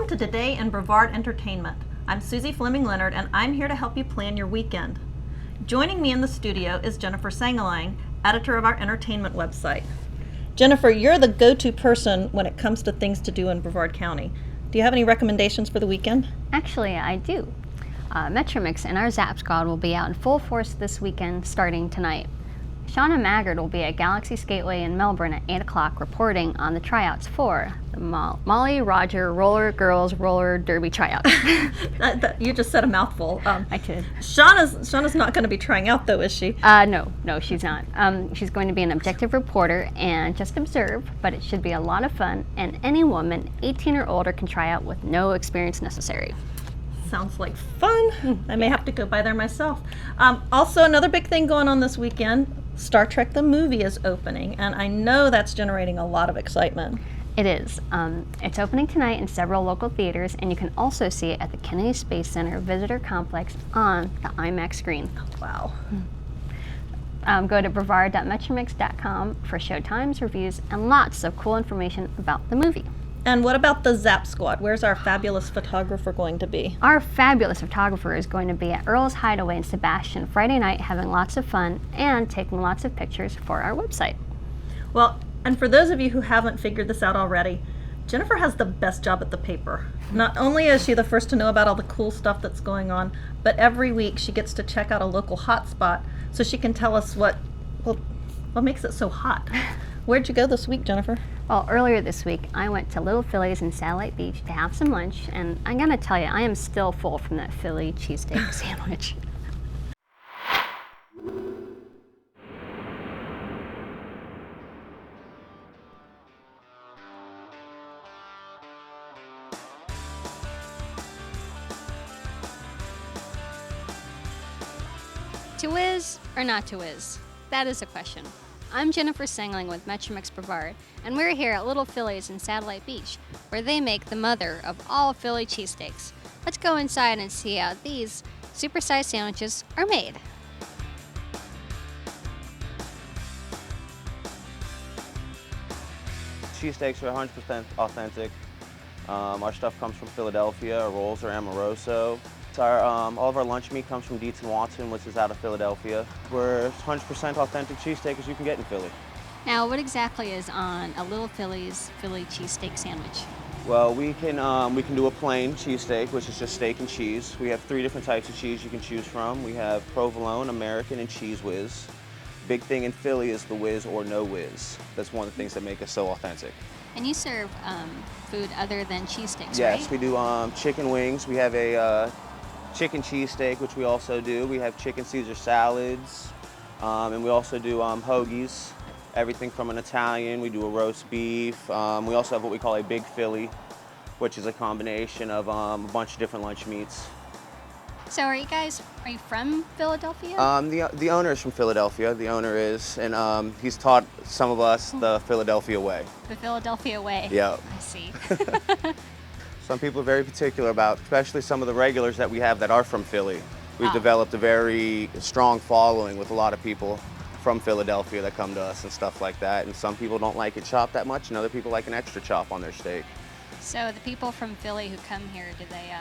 to Today in Brevard Entertainment. I'm Suzy Fleming Leonard, and I'm here to help you plan your weekend. Joining me in the studio is Jennifer Sangalang, editor of our entertainment website. Jennifer, you're the go-to person when it comes to things to do in Brevard County. Do you have any recommendations for the weekend? Actually, I do. Metromix and our Zap Squad will be out in full force this weekend starting tonight. Shauna Maggard will be at Galaxy Skateway in Melbourne at 8 o'clock reporting on the tryouts for the Molly Roger Roller Girls Roller Derby tryout. You just said a mouthful. I did. Shauna's not going to be trying out, though, is she? No, she's not. She's going to be an objective reporter and just observe, but it should be a lot of fun, and any woman 18 or older can try out with no experience necessary. Sounds like fun. I may have to go by there myself. Also, another big thing going on this weekend, Star Trek the movie is opening, and I know that's generating a lot of excitement. It is. It's opening tonight in several local theaters, and you can also see it at the Kennedy Space Center Visitor Complex on the IMAX screen. Wow. Go to brevard.metromix.com for showtimes, reviews, and lots of cool information about the movie. And what about the Zap Squad? Where's our fabulous photographer going to be? Our fabulous photographer is going to be at Earl's Hideaway in Sebastian Friday night, having lots of fun and taking lots of pictures for our website. Well, and for those of you who haven't figured this out already, Jennifer has the best job at the paper. Not only is she the first to know about all the cool stuff that's going on, but every week she gets to check out a local hotspot so she can tell us what makes it so hot. Where'd you go this week, Jennifer? Well, earlier this week, I went to Little Phillies in Satellite Beach to have some lunch, and I'm gonna tell you, I am still full from that Philly cheesesteak sandwich. To whiz or not to whiz? That is a question. I'm Jennifer Sangalang with Metromix Brevard, and we're here at Little Phillies in Satellite Beach, where they make the mother of all Philly cheesesteaks. Let's go inside and see how these supersized sandwiches are made. Cheesesteaks are 100% authentic. Our stuff comes from Philadelphia. Our rolls are Amoroso. All of our lunch meat comes from Dietz & Watson, which is out of Philadelphia. We're 100% authentic cheesesteak as you can get in Philly. Now, what exactly is on a Little Phillies Philly cheesesteak sandwich? Well, we can do a plain cheesesteak, which is just steak and cheese. We have 3 different types of cheese you can choose from. We have provolone, American, and Cheese Whiz. Big thing in Philly is the whiz or no whiz. That's one of the things that make us so authentic. And you serve food other than cheesesteaks, right? Yes, we do chicken wings. We have a chicken cheesesteak, which we also do. We have chicken Caesar salads, and we also do hoagies, everything from an Italian. We do a roast beef. We also have what we call a Big Philly, which is a combination of a bunch of different lunch meats. So are you from Philadelphia? The owner is from Philadelphia. The owner is, and he's taught some of us the Philadelphia way. The Philadelphia way. Yeah. I see. Some people are very particular about, especially some of the regulars that we have that are from Philly. We've developed a very strong following with a lot of people from Philadelphia that come to us and stuff like that. And some people don't like it chopped that much, and other people like an extra chop on their steak. So the people from Philly who come here, do they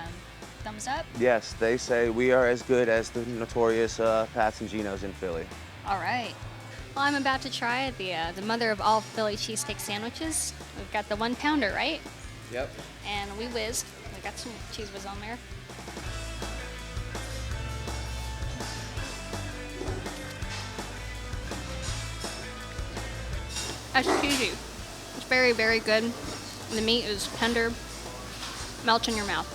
thumbs up? Yes, they say we are as good as the notorious Pats and Geno's in Philly. All right. Well, I'm about to try the mother of all Philly cheesesteak sandwiches. We've got the 1-pounder, right? Yep. And we whizzed. We got some cheese whiz on there. That's cheesy. It's very, very good. The meat is tender, melts in your mouth.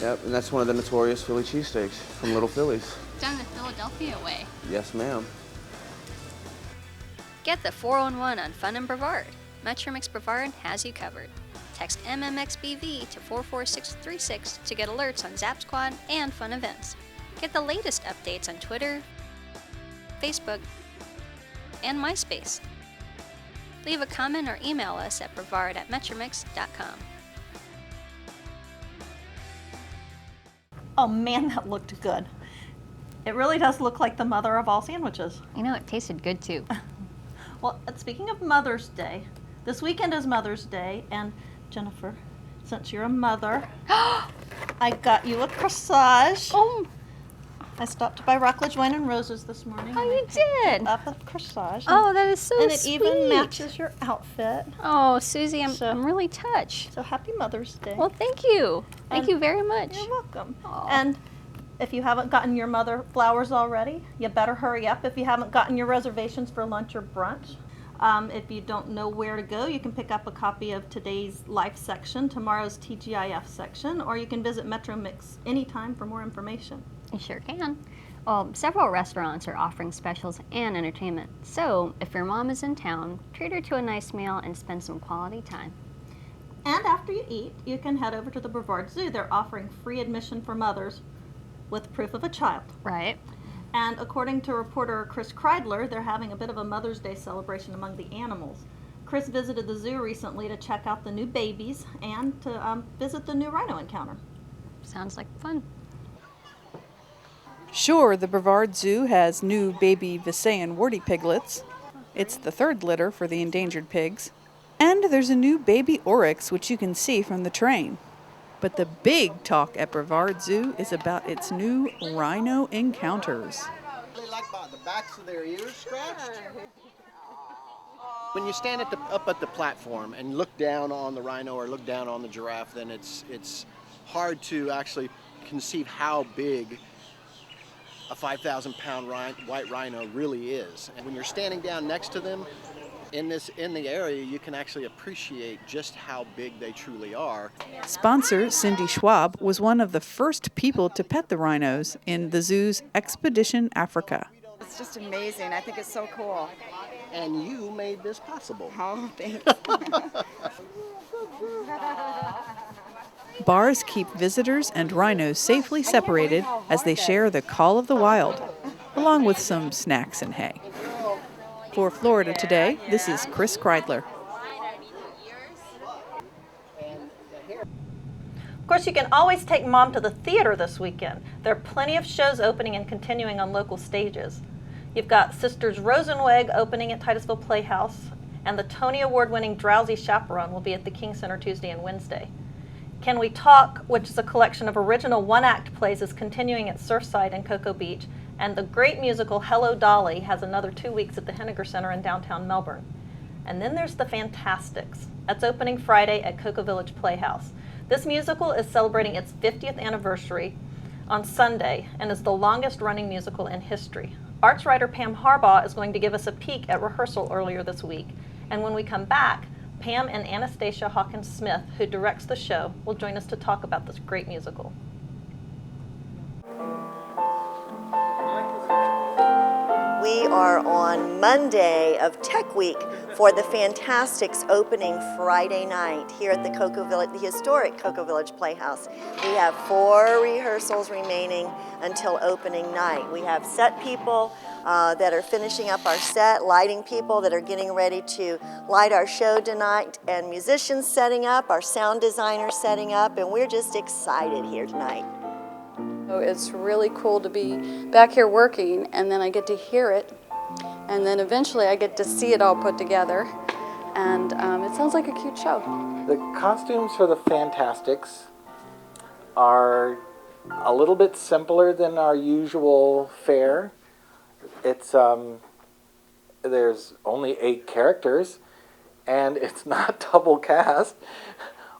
Yep, and that's one of the notorious Philly cheesesteaks from Little Phillies. Done the Philadelphia way. Yes, ma'am. Get the 411 on Fun and Brevard. Metromix Brevard has you covered. Text MMXBV to 44636 to get alerts on Zap Squad and fun events. Get the latest updates on Twitter, Facebook, and MySpace. Leave a comment or email us at brevard@metromix.com. Oh man, that looked good. It really does look like the mother of all sandwiches. You know, it tasted good too. Well, speaking of Mother's Day, this weekend is Mother's Day, and Jennifer, since you're a mother, I got you a corsage. Oh, I stopped by Rockledge Wine and Roses this morning. Oh, and you I picked did? up a corsage. oh, that is so and it sweet. even matches your outfit. Oh, Suzy, I'm So- really touched. So happy Mother's Day. Well, thank you. Thank And you very much. You're welcome. Aw. And if you haven't gotten your mother flowers already, you better hurry up. If you haven't gotten your reservations for lunch or brunch, if you don't know where to go, you can pick up a copy of today's Life section, tomorrow's TGIF section, or you can visit Metro Mix anytime for more information. You sure can. Well, several restaurants are offering specials and entertainment. So, if your mom is in town, treat her to a nice meal and spend some quality time. And after you eat, you can head over to the Brevard Zoo. They're offering free admission for mothers with proof of a child. Right. And according to reporter Chris Kreidler, they're having a bit of a Mother's Day celebration among the animals. Chris visited the zoo recently to check out the new babies and to visit the new rhino encounter. Sounds like fun. Sure, the Brevard Zoo has new baby Visayan warty piglets. It's the third litter for the endangered pigs. And there's a new baby oryx, which you can see from the train. But the big talk at Brevard Zoo is about its new rhino encounters. They like the backs of their ears scratched. When you stand up at the platform and look down on the rhino or look down on the giraffe, then it's hard to actually conceive how big a 5,000-pound white rhino really is. And when you're standing down next to them in the area, you can actually appreciate just how big they truly are. Sponsor Cindy Schwab was one of the first people to pet the rhinos in the zoo's Expedition Africa. It's just amazing. I think it's so cool. And you made this possible. Oh, thanks. Bars keep visitors and rhinos safely separated as they share the call of the wild, along with some snacks and hay. For Florida Today, this is Chris Kreidler. Of course, you can always take Mom to the theater this weekend. There are plenty of shows opening and continuing on local stages. You've got Sisters Rosenweg opening at Titusville Playhouse, and the Tony Award-winning Drowsy Chaperone will be at the King Center Tuesday and Wednesday. Can We Talk, which is a collection of original one-act plays, is continuing at Surfside and Cocoa Beach, and the great musical Hello Dolly has another 2 weeks at the Henniger Center in downtown Melbourne. And then there's The Fantastics. That's opening Friday at Cocoa Village Playhouse. This musical is celebrating its 50th anniversary on Sunday and is the longest-running musical in history. Arts writer Pam Harbaugh is going to give us a peek at rehearsal earlier this week, and when we come back, Pam and Anastasia Hawkins-Smith, who directs the show, will join us to talk about this great musical. We are on Monday of Tech Week for the Fantastics opening Friday night here at the Cocoa Village, the historic Cocoa Village Playhouse. We have 4 rehearsals remaining until opening night. We have set people that are finishing up our set, lighting people that are getting ready to light our show tonight, and musicians setting up, our sound designers setting up, and we're just excited here tonight. So it's really cool to be back here working, and then I get to hear it, and then eventually I get to see it all put together, and it sounds like a cute show. The costumes for the Fantastics are a little bit simpler than our usual fare. It's there's only 8 characters, and it's not double cast,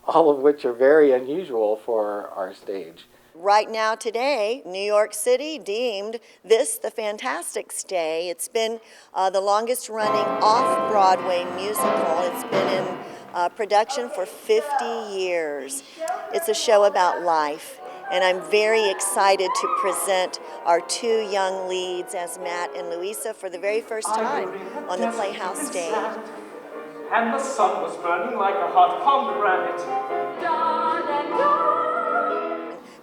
all of which are very unusual for our stage. Right now today, New York City deemed this the Fantastics Day. It's been the longest running off-Broadway musical. It's been in production for 50 years. It's a show about life, and I'm very excited to present our 2 young leads as Matt and Louisa for the very first time on the Playhouse stage. And the sun was burning like a hot pomegranate.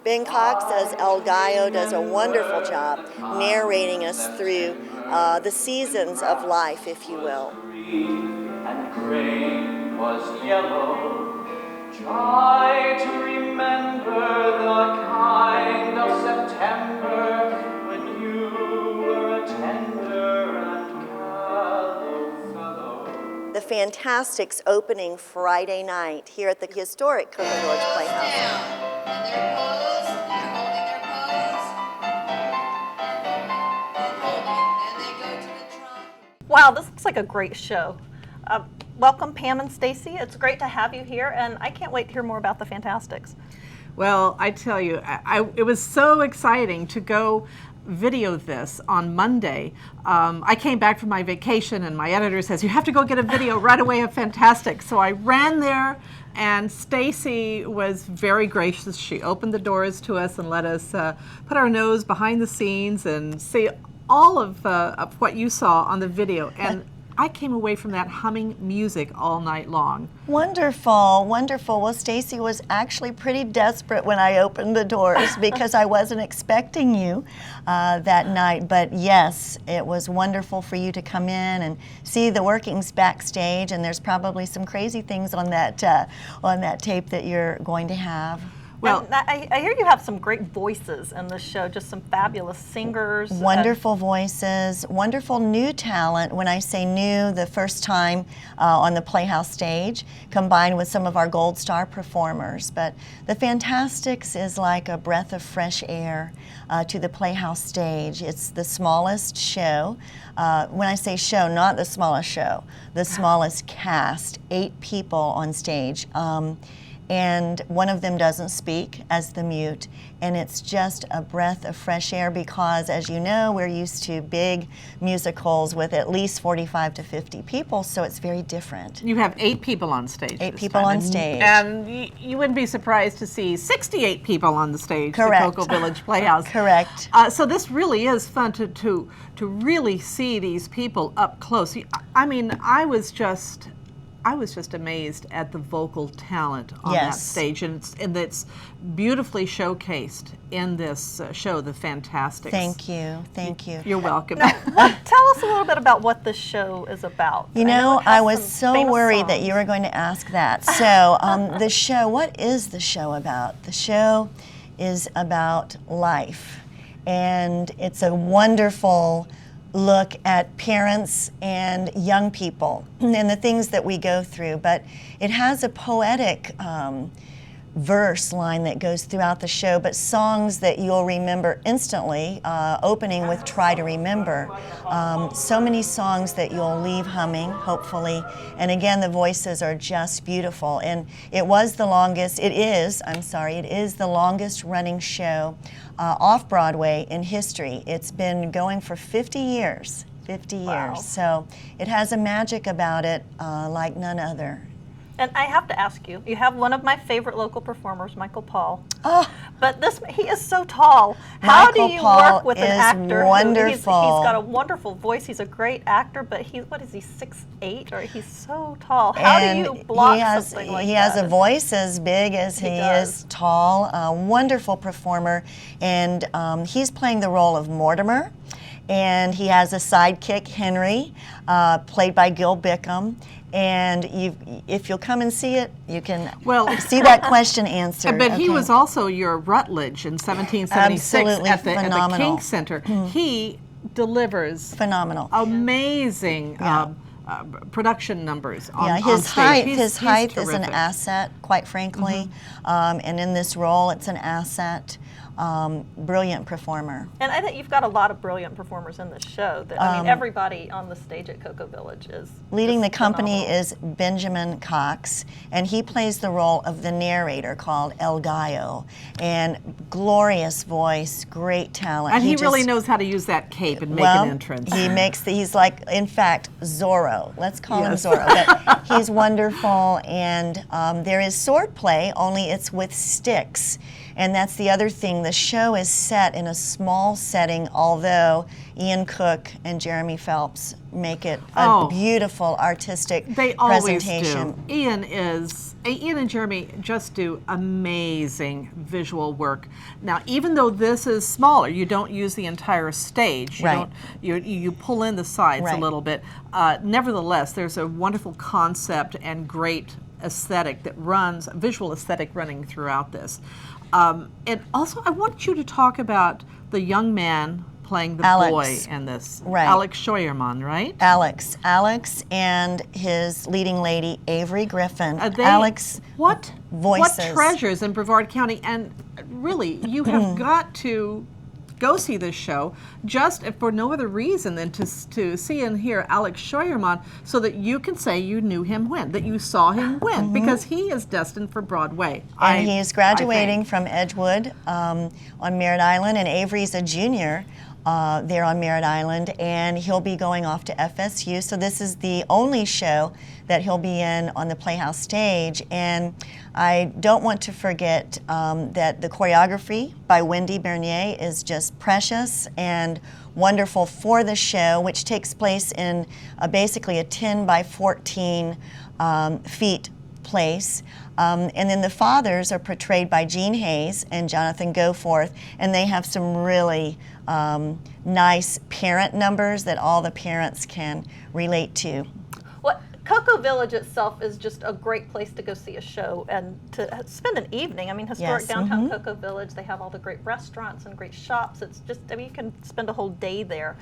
Ben Cox as El Gallo does a wonderful job narrating us through the seasons of life, if you will. And grain was yellow. Try to remember the kind of September when you were a tender and callow fellow. The Fantastics opening Friday night here at the historic Cocoa Village Playhouse. Wow, this looks like a great show. Welcome, Pam and Stacy. It's great to have you here, and I can't wait to hear more about the Fantastics. Well, I tell you, it was so exciting to go video this on Monday. I came back from my vacation, and my editor says, you have to go get a video right away of Fantastics. So I ran there, and Stacy was very gracious. She opened the doors to us and let us put our nose behind the scenes and see all of what you saw on the video. And I came away from that humming music all night long. Wonderful, wonderful. Well, Stacy was actually pretty desperate when I opened the doors because I wasn't expecting you that night. But yes, it was wonderful for you to come in and see the workings backstage. And there's probably some crazy things on that tape that you're going to have. Well, I hear you have some great voices in this show, just some fabulous singers. Wonderful voices, wonderful new talent. When I say new, the first time on the Playhouse stage, combined with some of our Gold Star performers. But the Fantastics is like a breath of fresh air to the Playhouse stage. It's the smallest show. When I say show, not the smallest show, the smallest cast, 8 people on stage. And one of them doesn't speak as the mute, and it's just a breath of fresh air because, as you know, we're used to big musicals with at least 45 to 50 people, so it's very different. You have 8 people on stage. 8 people on stage. And you wouldn't be surprised to see 68 people on the stage. Correct. The Cocoa Village Playhouse. Correct. So this really is fun to really see these people up close. I mean, I was just amazed at the vocal talent on that stage, and it's beautifully showcased in this show, The Fantastics. Thank you, thank you. You're welcome. Now, tell us a little bit about what this show is about. You know, I was so worried that you were going to ask that. So the show, what is the show about? The show is about life, and it's a wonderful look at parents and young people and the things that we go through, but it has a poetic verse line that goes throughout the show, but songs that you'll remember instantly, opening with Try to Remember. So many songs that you'll leave humming, hopefully, and again, the voices are just beautiful, and it is the longest running show off-Broadway in history. It's been going for 50 years. 50 years. Wow. So it has a magic about it like none other. And I have to ask you, you have one of my favorite local performers, Michael Paul. Oh, but he is so tall. How do you work with an actor? Wonderful. He's got a wonderful voice. He's a great actor, but what is he, 6'8"? Or he's so tall. How do you block something like that? He has a voice as big as he is tall. A wonderful performer, and he's playing the role of Mortimer. And he has a sidekick, Henry, played by Gil Bickham. And if you'll come and see it, you can see that question answered. But he was also your Rutledge in 1776 at the King Center. He delivers amazing production numbers on stage. His height is an asset, quite frankly. And in this role, it's an asset. Brilliant performer. And I think you've got a lot of brilliant performers in this show. I mean, everybody on the stage at Cocoa Village is leading the company is Benjamin Cox, and he plays the role of the narrator called El Gallo. And glorious voice, great talent. And he really knows how to use that cape and make an entrance. He's like, in fact, Zorro. Let's call him Zorro. But he's wonderful, and there is sword play, only it's with sticks. And that's the other thing. The show is set in a small setting, although Ian Cook and Jeremy Phelps make it a beautiful artistic presentation. Do. Ian and Jeremy just do amazing visual work. Now, even though this is smaller, you don't use the entire stage. You pull in the sides a little bit. Nevertheless, there's a wonderful concept and great aesthetic that runs, visual aesthetic running throughout this. And also, I want you to talk about the young man playing the Alex. boy in this. Right. Alex Scheuermann, right? Alex and his leading lady Avery Griffin. They- Alex what voices. What treasures in Brevard County, and really, you have got to go see this show just for no other reason than to see and hear Alex Scheuermann, so that you can say you knew him win, that you saw him win, because he is destined for Broadway. And he's graduating from Edgewood on Merritt Island, and Avery's a junior there on Merritt Island, and he'll be going off to FSU. So this is the only show that he'll be in on the Playhouse stage. And I don't want to forget that the choreography by Wendy Bernier is just precious and wonderful for the show, which takes place in basically a 10 by 14 feet place. And then the fathers are portrayed by Gene Hayes and Jonathan Goforth, and they have some really nice parent numbers that all the parents can relate to. Well, Cocoa Village itself is just a great place to go see a show and to spend an evening. I mean, historic Yes, downtown Cocoa Village, they have all the great restaurants and great shops. It's just, I mean, you can spend a whole day there.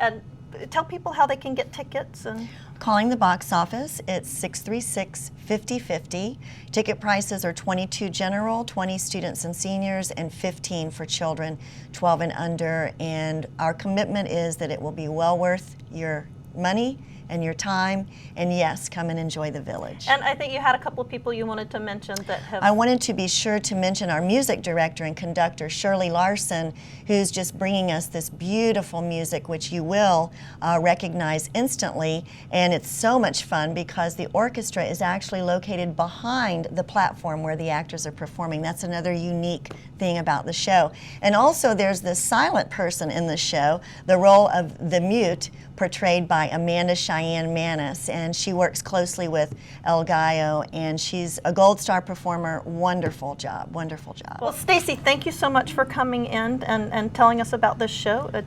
And tell people how they can get tickets. And Calling the box office, it's 636-5050. Ticket prices are $22 general, 20 students and seniors, and $15 for children 12 and under. And our commitment is that it will be well worth your money and your time, and yes, come and enjoy the village. And I think you had a couple of people you wanted to mention that have... I wanted to be sure to mention our music director and conductor, Shirley Larson, who's just bringing us this beautiful music, which you will recognize instantly. And it's so much fun because the orchestra is actually located behind the platform where the actors are performing. That's another unique thing about the show. And also there's this silent person in the show, the role of the mute, portrayed by Amanda Cheyenne Manis, and she works closely with El Gallo, and she's a Gold Star performer. Wonderful job, wonderful job. Well, Stacy, thank you so much for coming in and telling us about this show. It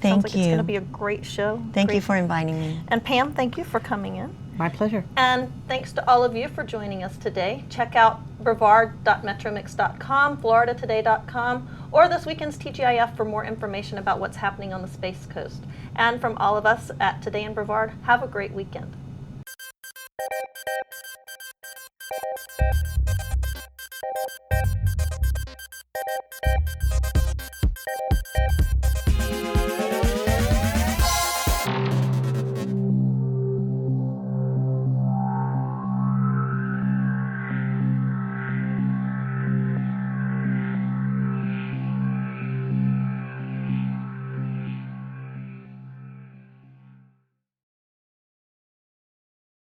sounds like it's going to be a great show. Thank you for inviting me. And Pam, thank you for coming in. My pleasure. And thanks to all of you for joining us today. Check out brevard.metromix.com, floridatoday.com, or this weekend's TGIF for more information about what's happening on the Space Coast. And from all of us at Today in Brevard, have a great weekend.